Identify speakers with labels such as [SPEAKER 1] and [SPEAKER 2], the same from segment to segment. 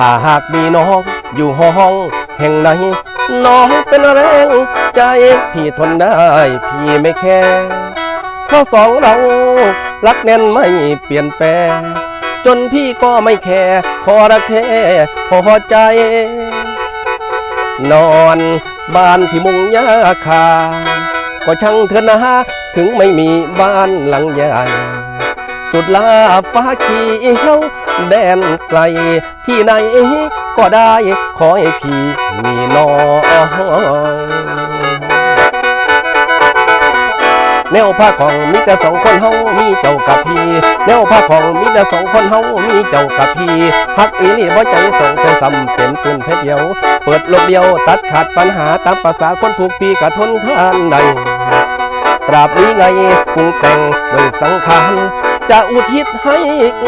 [SPEAKER 1] ถ้าหากมีน้องอยู่ห้องแห่งไหนน้องเป็นแรงใจพี่ทนได้พี่ไม่แคร์เพราะสองเรารักแน่นไม่เปลี่ยนแปลงจนพี่ก็ไม่แคร์ขอรักแท้พอใจนอนบ้านที่มุงหญ้าคาก็ช่างเถอะนะถึงไม่มีบ้านหลังใหญ่สุดลาฟ้าเขียวแดนไกลที่ไหนก็ได้ขอให้พี่มีน้องแนวผ้าของมีแต่สองคนเฮามีเจ้ากับพี่แนวผ้าของมีแต่สองคนเฮามีเจ้ากับพี่ฮักอีนี่บ่ใจส่งใส่ซ้ำเป็นปืนเพชรเดียวเปิดลบเดียวตัดขาดปัญหาตามภาษาคนถูกพี่กะทนทานได้ตราบนี้ไงปรุงแต่งโดยสังขารจะอุทิศให้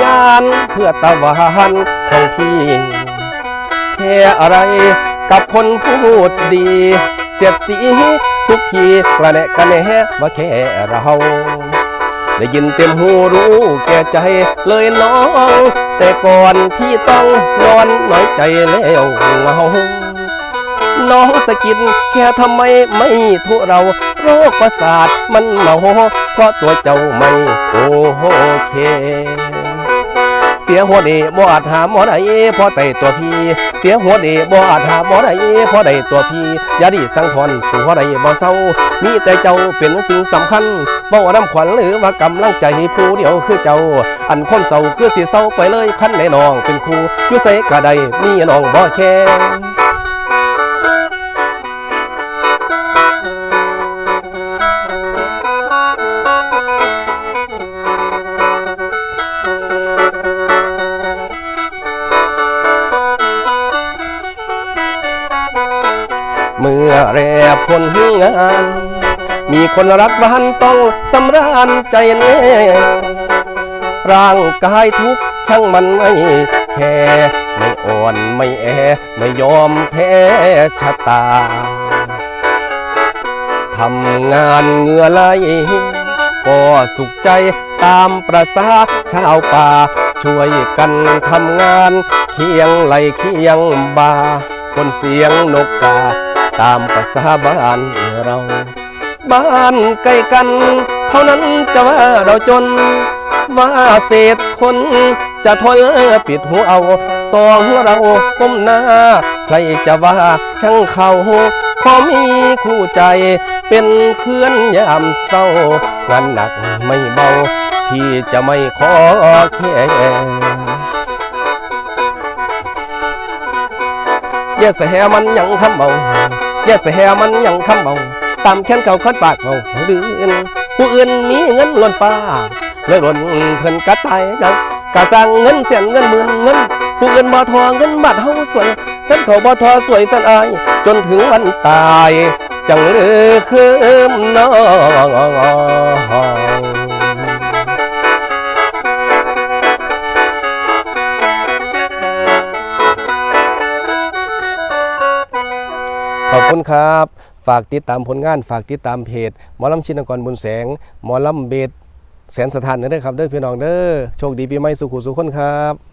[SPEAKER 1] งานเพื่อตะวันของพี่แค่อะไรกับคนพูดดีเสียดสีทุกทีกระแนะกระแหนว่าแค่เราได้ยินเต็มหูรู้แก่ใจเลยน้องแต่ก่อนพี่ต้องนอนน้อยใจแล้วเงาน้องสะกิดแค่ทำไมไม่ทุเราโรคประสาทมันเมาเพราะตัวเจ้าไม่โอเคเสียหัวเดบ่อาจหาหมอใดพอไต่ตัวพี่เสียหัวเดบ่อาจหาหมอใดพอไต่ตัวพี่อย่าดิสังทอนผู้หัวใดบ่เศร้ามีแต่เจ้าเป็นสิ่งสำคัญบ่น้ำขวัญหรือว่ากำลังใจผู้เดียวคือเจ้าอันคนเศร้าคือสิเศร้าไปเลยคันในน้องเป็นครูอยู่ไสก็ได้มีน้องบ่แค่เมื่อแรกผลงานมีคนรักบ้านต้องสำราญใจแน่ร่างกายทุกช่างมันไม่แคร์ไม่อ่อนไม่แอไม่ยอมแพ้ชะตาทำงานเหงื่อไหลก็สุขใจตามประสาชาวป่าช่วยกันทำงานเคียงไหลเคียงบ่าคนเสียงนกกาตามภาษาบ้านเราบ้านใกล้กันเขานั้นจะว่าเราจนว่าเศษคนจะทนปิดหูเอาสองเราก้มหน้าใครจะว่าช่างเขาขอมีคู่ใจเป็นเพื่อนยามเศร้างานหนักไม่เบาพี่จะไม่ขอแค่อย่าเสียมันยังคำเบาอย่าเสียมันยังคำเบาตามแค้นเก่าคัดปากเบาผู้อื่นมีเงินล้นฟ้าเลยล้นเพิ่นกะตายดังกะสร้างเงินเสียนเงินหมื่นเงินผู้อื่นบ่ทอเงินบาทเฮาสวยแฟนเขาบ่ทอสวยแฟนอายจนถึงวันตายจังเลือคืมน้องขอบคุณครับฝากติดตามผลงานฝากติดตามเพจหมอลำชินกรบุญแสงหมอลำเบสแสนสถานเด้อครับเด้อพี่น้องเด้อโชคดีปีใหม่สุขุสุขคนครับ